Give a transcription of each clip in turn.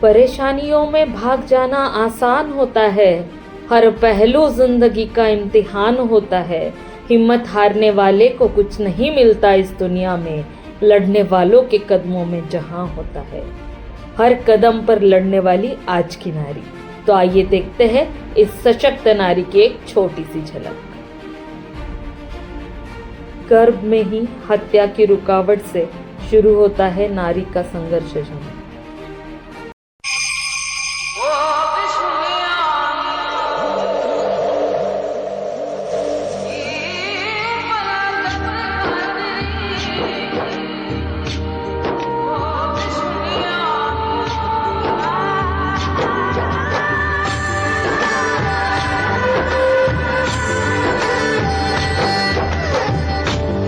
परेशानियों में भाग जाना आसान होता है, हर पहलू जिंदगी का इम्तिहान होता है। हिम्मत हारने वाले को कुछ नहीं मिलता इस दुनिया में, लड़ने वालों के कदमों में जहां होता है। हर कदम पर लड़ने वाली आज की नारी। तो आइए देखते हैं इस सशक्त नारी की एक छोटी सी झलक। गर्भ में ही हत्या की रुकावट से शुरू होता है नारी का संघर्ष जंग।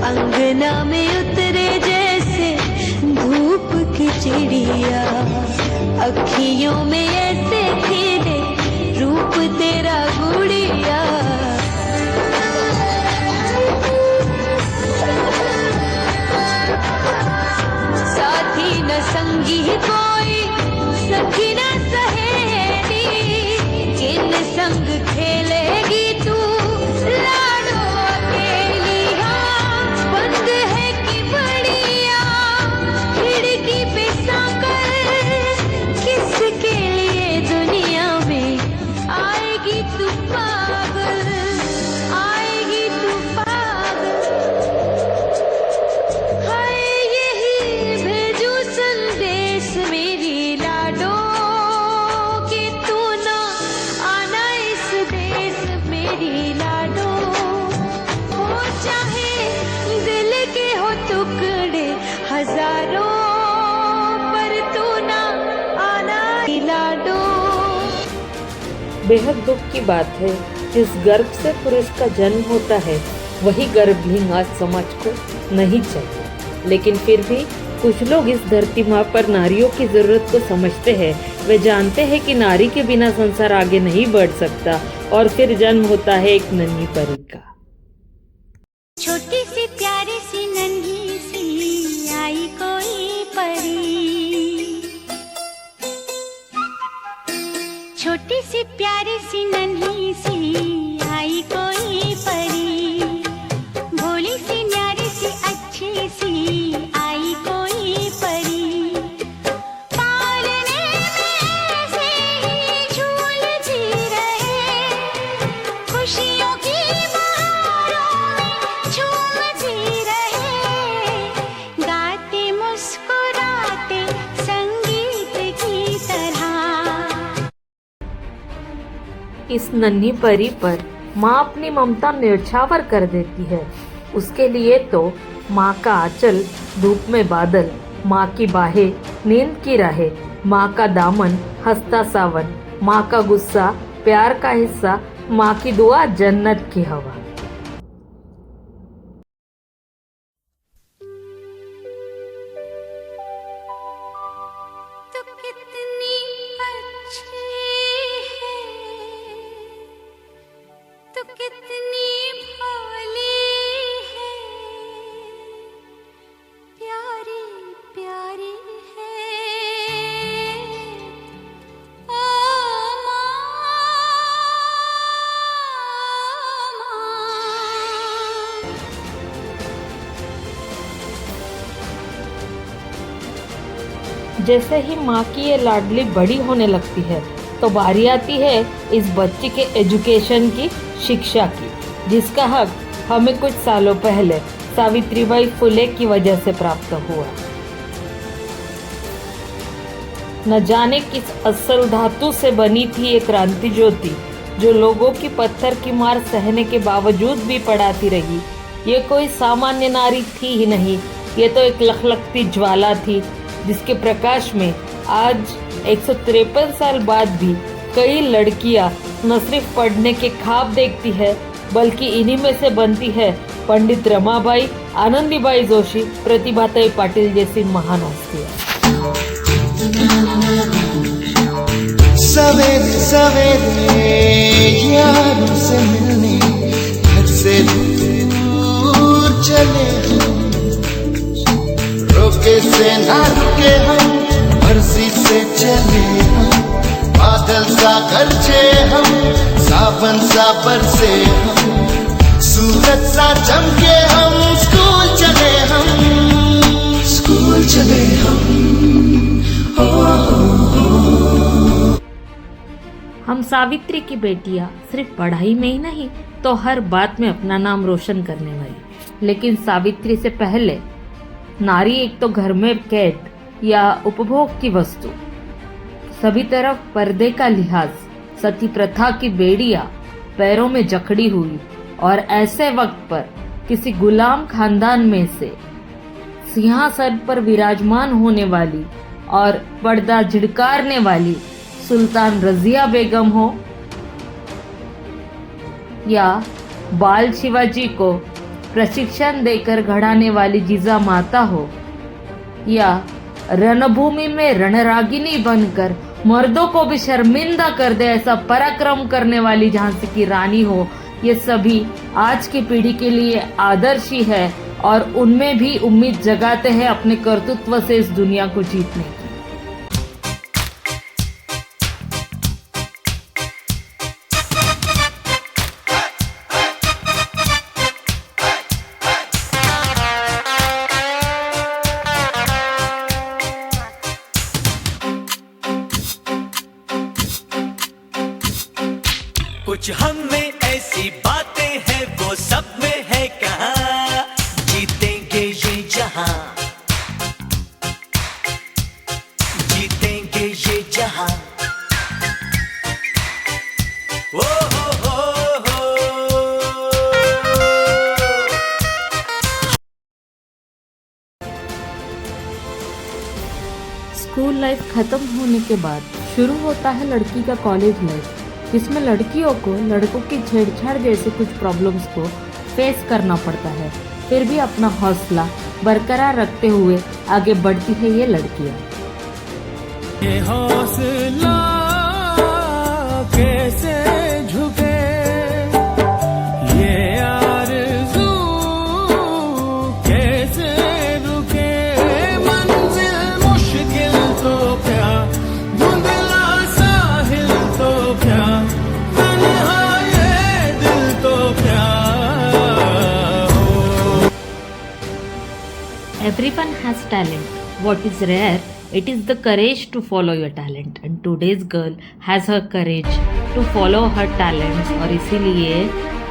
अंगना में उतरे जैसे धूप की चिड़िया, अखियों में ऐसे खिले रूप तेरा गुड़िया। साथी न संगी कोई, सखी न सहेली, किन संग खेलेगी तू लाडो अकेली। बंद है कि बढ़िया खिड़की पे साकर, किसके लिए दुनिया में आएगी तू पागल, आएगी तू पागल। हाय यही भेजू संदेश मेरी लाडो, कि तू ना आना इस देश मेरी लाडो। हो चाहे दिल के हो टुकड़े हजारों, पर तू ना आना लाडो। बेहद दुख की बात है, जिस गर्भ से पुरुष का जन्म होता है वही गर्भलिंग आज समाज को नहीं चाहिए। लेकिन फिर भी कुछ लोग इस धरती माँ पर नारियों की जरूरत को समझते हैं। वे जानते हैं कि नारी के बिना संसार आगे नहीं बढ़ सकता, और फिर जन्म होता है एक नन्ही परी का। छोटी सी प्यारी सी नन्ही सी आई कोई परी, छोटी सी प्यारी सी नन्ही सी आई कोई परी, भोली सी न्यारी सी अच्छी सी आई कोई परी। पालने में ऐसे ही झूलती रहे, खुशियों की बहारों में झूमती रहे, गाते मुस्कुराते संगीत की तरह। इस नन्ही परी पर माँ अपनी ममता न्यौछावर कर देती है। उसके लिए तो माँ का आंचल धूप में बादल, माँ की बाहें नींद की राहें, माँ का दामन हंसता सावन, माँ का गुस्सा प्यार का हिस्सा, माँ की दुआ जन्नत की हवा। तू कितनी अच्छी है, तू कितनी भोली है, प्यारी प्यारी है ओ माँ। जैसे ही माँ की ये लाडली बड़ी होने लगती है तो बारी आती है इस बच्ची के एजुकेशन की, शिक्षा की, जिसका हक हमें कुछ सालों पहले सावित्रीबाई फुले की वजह से प्राप्त हुआ। न जाने किस असल धातु से बनी थी ये क्रांति ज्योति, जो लोगों की पत्थर की मार सहने के बावजूद भी पढ़ाती रही। ये कोई सामान्य नारी थी ही नहीं, ये तो एक लखलखती ज्वाला थी, जिसके प्रकाश में आज 153 साल बाद भी कई लड़कियां न सिर्फ पढ़ने के ख्वाब देखती है, बल्कि इन्हीं में से बनती है पंडित रमाबाई, आनंदीबाई जोशी, प्रतिभाताई पाटिल जैसी महान हस्तियां। सवेरे सवेरे यारों से मिलने घर से दूर चले हम, रोके से ना रुके हम, मर्जी से चले हम, बादल सा गरजे हम, सावन सा बरसे हम, सूरज सा चमके हम, स्कूल चले हम, स्कूल चले हम। हम सावित्री की बेटियां सिर्फ पढ़ाई में ही नहीं तो हर बात में अपना नाम रोशन करने वाली। लेकिन सावित्री से पहले नारी एक तो घर में कैद या उपभोग की वस्तु, सभी तरफ पर्दे का लिहाज, सती प्रथा की बेड़ियां पैरों में जकड़ी हुई, और ऐसे वक्त पर किसी गुलाम खानदान में से सिंहासन पर विराजमान होने वाली और पर्दा झिड़कारने वाली सुल्तान रजिया बेगम हो, या बाल शिवाजी को प्रशिक्षण देकर घड़ाने वाली जीजा माता हो, या रणभूमि में रणरागिनी बनकर मर्दों को भी शर्मिंदा कर दे ऐसा पराक्रम करने वाली झांसी की रानी हो, ये सभी आज की पीढ़ी के लिए आदर्श ही है और उनमें भी उम्मीद जगाते हैं अपने कर्तृत्व से इस दुनिया को जीतने की। कुछ हम में ऐसी बातें हैं वो सब में है कहाँ, जीतेंगे ये जहां, जीतेंगे ये जहां। ओ हो। स्कूल लाइफ खत्म होने के बाद शुरू होता है लड़की का कॉलेज लाइफ, जिसमें लड़कियों को लड़कों की छेड़छाड़ जैसे कुछ प्रॉब्लम्स को फेस करना पड़ता है। फिर भी अपना हौसला बरकरार रखते हुए आगे बढ़ती है ये लड़कियां। ये हौसला कैसे झुके, ये आरज़ू कैसे रुके, मंजिल मुश्किल तो क्या, धुंधला साहिल तो क्या, तन्हा ये दिल तो क्या हो। Everyone has talent. What is rare? It is the courage to follow your talent. And today's girl has her courage to follow her talents. और इसीलिए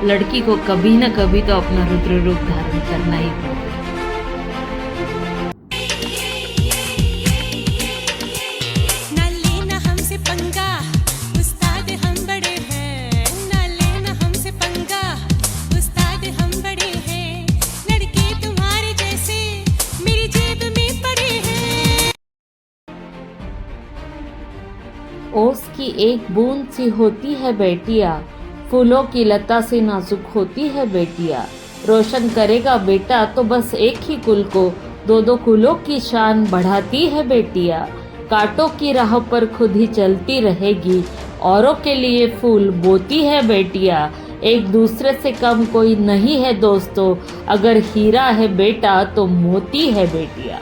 लड़की को कभी न कभी तो अपना रुद्र रूप धारण करना ही पड़ेगा। ना लेना हमसे पंगा, उस्ताद हम बड़े हैं। ना लेना हमसे पंगा, उस्ताद हम बड़े हैं। लड़के तुम्हारे जैसे मेरी जेब में पड़े हैं। ओस की एक बूंद सी होती है बेटिया, फूलों की लता से नाजुक होती है बेटिया। रोशन करेगा बेटा तो बस एक ही कुल को, दो दो कुलों की शान बढ़ाती है बेटिया। कांटों की राह पर खुद ही चलती रहेगी, औरों के लिए फूल बोती है बेटिया। एक दूसरे से कम कोई नहीं है दोस्तों, अगर हीरा है बेटा तो मोती है बेटिया।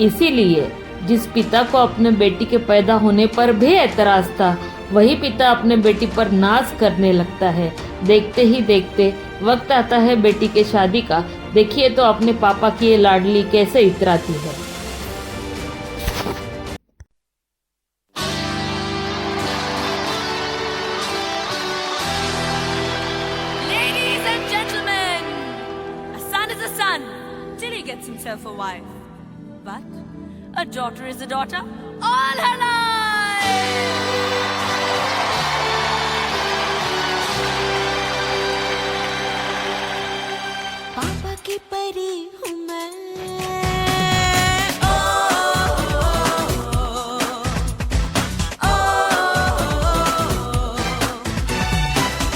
इसीलिए जिस पिता को अपने बेटी के पैदा होने पर भी एतराज था, वही पिता अपने बेटी पर नाज करने लगता है। देखते ही देखते वक्त आता है बेटी के शादी का, देखिए तो अपने पापा की ये लाडली कैसे इतराती है। Ladies and gentlemen, a son is a son till he gets himself a wife. But a daughter is a daughter all her life. पापा की परी हूँ मैं।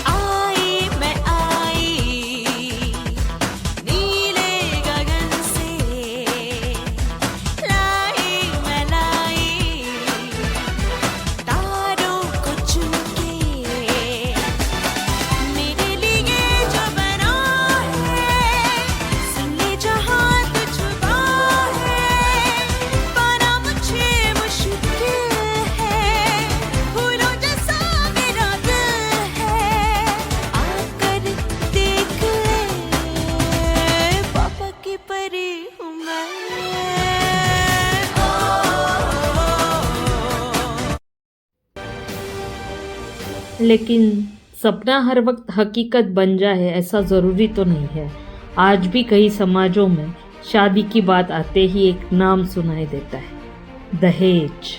आई मैं आई नीले गगन से, लाई मैं लाई तारों को चूम के, मेरे लिए जो बना है सुन ले जा लेकिन सपना हर वक्त हकीकत बन जाए ऐसा ज़रूरी तो नहीं है। आज भी कई समाजों में शादी की बात आते ही एक नाम सुनाई देता है, दहेज।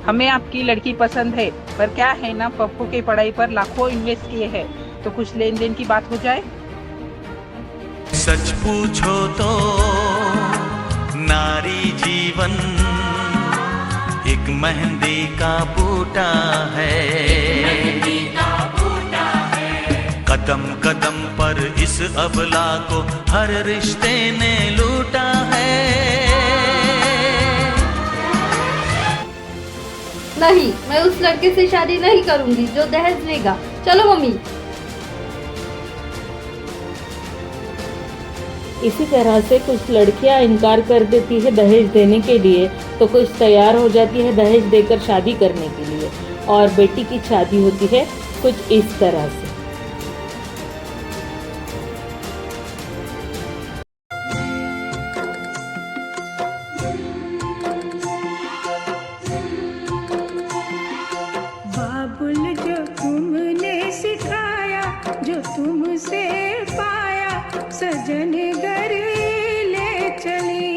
हमें आपकी लड़की पसंद है, पर क्या है ना, पप्पू की पढ़ाई पर लाखों इन्वेस्ट किए हैं, तो कुछ लेन देन की बात हो जाए। सच पूछो तो नारी जीवन एक मेहंदी का बूटा है, कदम कदम पर इस अबला को हर रिश्ते ने लूटा है। नहीं, मैं उस लड़के से शादी नहीं करूंगी जो दहेज लेगा। चलो मम्मी। इसी तरह से कुछ लड़कियां इनकार कर देती है दहेज देने के लिए, तो कुछ तैयार हो जाती है दहेज देकर शादी करने के लिए, और बेटी की शादी होती है कुछ इस तरह से। बाबुल जो तुमने सिखाया, जो तुमसे पाया, सजन घर ले चली,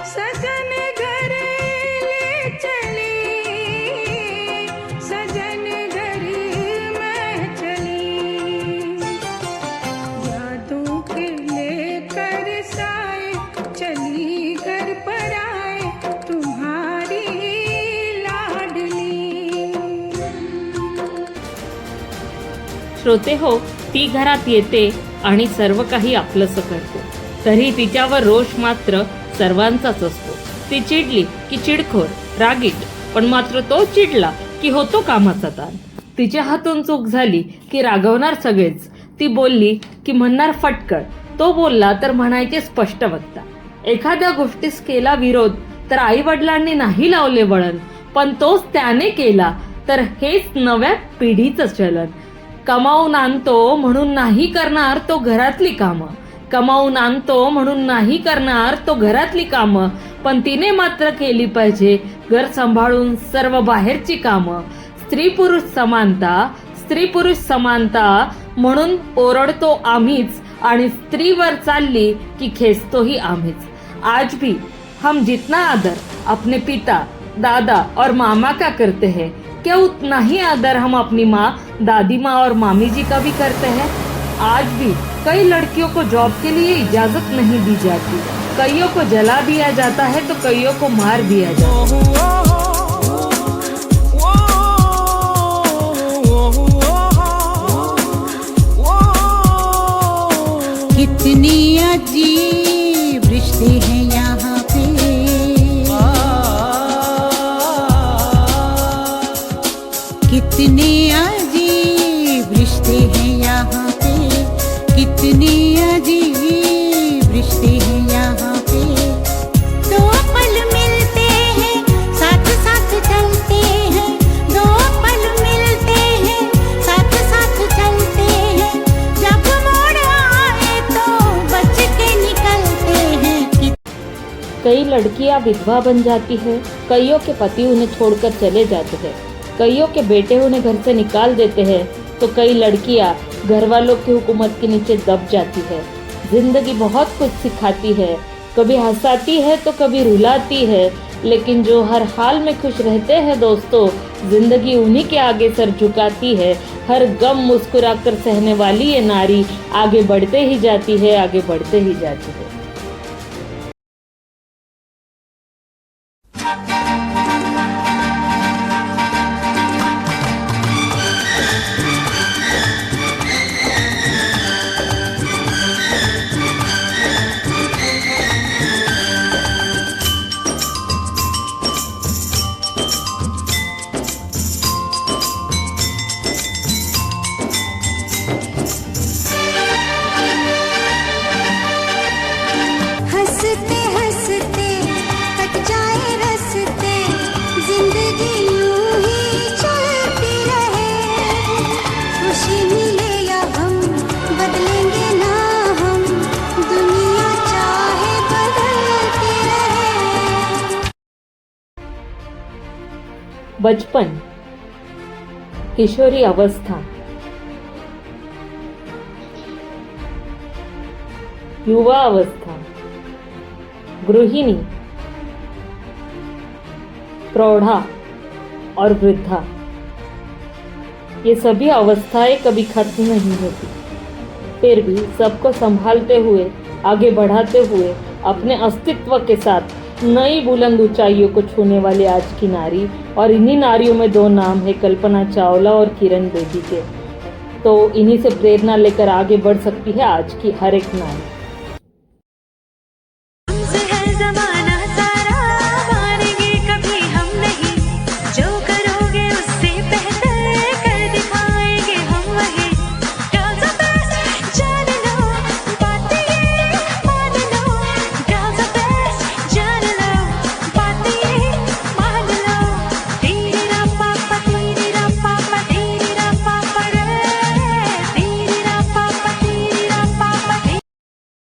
सजन घर ले चली, सजन घर में चली, यादों के लेकर साए चली घर पर आए तुम्हारी लाडली। श्रोते हो, ती घरात येते आणि सर्व काही आपलंसं करते, तरी तिच्यावर रोष मात्र सर्वांचाच असतो। ती चिडली की चिडखोर, रागीट, पण मात्र तो चिडला की होतो कामाचा ताण। तिच्या हातून चूक झाली की रागवणार सगळेच, ती बोलली की म्हणणार फटकळ, तो बोलला तर म्हणायचे स्पष्ट वक्ता। एखाद्या गोष्टीस केला विरोध तर आई वडिलांनी नाही लावले वळण, पण तोच त्याने केला तर हेच नव्या पिढीचं चलन। कमावून आणतो म्हणून नाही करणार तो घरातली कामं, कमावून आणतो म्हणून नाही करणार तो घरातली कामं, पण तिने मात्र केली पाहिजे घर सांभाळून सर्व बाहेरची कामं। स्त्री पुरुष समानता, स्त्री पुरुष समानता म्हणून ओरडतो आम्हीच, आणि स्त्रीवर चालली की खेचतोही आम्हीच। आज भी हम जितना आदर अपने पिता, दादा और मामा का करते हैं, क्या उतना ही आदर हम अपनी माँ, दादी माँ और मामी जी का भी करते हैं? आज भी कई लड़कियों को जॉब के लिए इजाजत नहीं दी जाती, कईयों को जला दिया जाता है तो कईयों को मार दिया जाता है। कितनी अजीब रिश्ते हैं यहाँ पे, कितने अजीब रिश्ते हैं यहाँ पे, कितने अजीब रिश्ते हैं यहाँ पे। दो पल मिलते हैं, साथ साथ चलते हैं, दो पल मिलते हैं, साथ साथ चलते हैं, जब मोड़ आए तो बच के निकलते हैं। कई लड़कियां विधवा बन जाती है, कईयों के पति उन्हें छोड़कर चले जाते हैं, कईयों के बेटे उन्हें घर से निकाल देते हैं, तो कई लड़कियां घर वालों की हुकूमत के नीचे दब जाती है। जिंदगी बहुत कुछ सिखाती है, कभी हंसाती है तो कभी रुलाती है, लेकिन जो हर हाल में खुश रहते हैं दोस्तों, जिंदगी उन्हीं के आगे सर झुकाती है। हर गम मुस्कुराकर सहने वाली ये नारी आगे बढ़ते ही जाती है, आगे बढ़ते ही जाती है। बचपन, किशोरी अवस्था, युवा अवस्था, गृहिणी, प्रौढ़ा और वृद्धा, ये सभी अवस्थाएं कभी खत्म नहीं होती। फिर भी सबको संभालते हुए, आगे बढ़ाते हुए, अपने अस्तित्व के साथ नई बुलंद ऊंचाइयों को छूने वाली आज की नारी, और इन्हीं नारियों में दो नाम है, कल्पना चावला और किरण बेदी के। तो इन्हीं से प्रेरणा लेकर आगे बढ़ सकती है आज की हर एक नारी।